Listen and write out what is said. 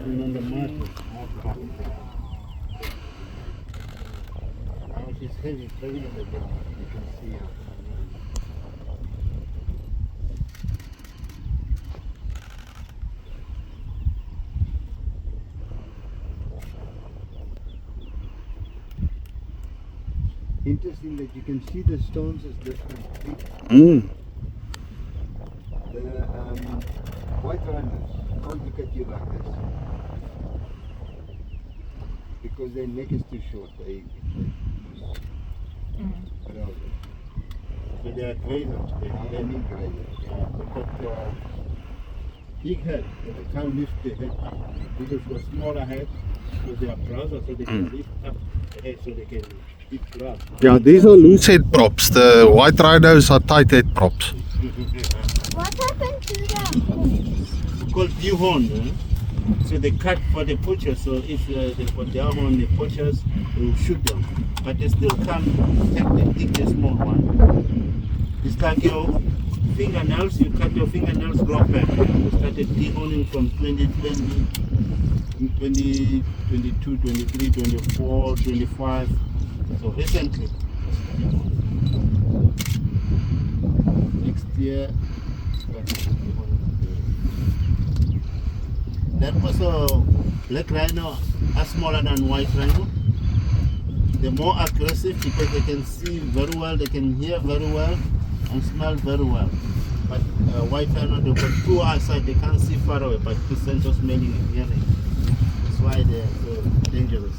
And on the market, now she's heavy, heavy on the ground. You can see her. Interesting that you can see the stones as different. Mm. The white rhinos don't look at you like this because their neck is too short. They so they are grazers. They mean grazers. They've got big head, but they can't lift the head up. Because for smaller head, because they are browsers, so they can lift up the head so they can eat grass. Yeah, these are loose head props. The white rhinos are tight head props. What happened to them? Called view horn. So they cut for the poachers. So if they put their horn, the poachers will shoot them. But they still can't take the small one. It's like your fingernails. You cut your fingernails, grow back. We started dehorning from 2020, 20, 22, 23, 24, 25. So recently. Next year. That was a black rhino are smaller than white rhino. They're more aggressive because they can see very well, they can hear very well and smell very well. But white rhino, they've got two eyesight, they can't see far away, but the sense of smelling and hearing. That's why they're so dangerous.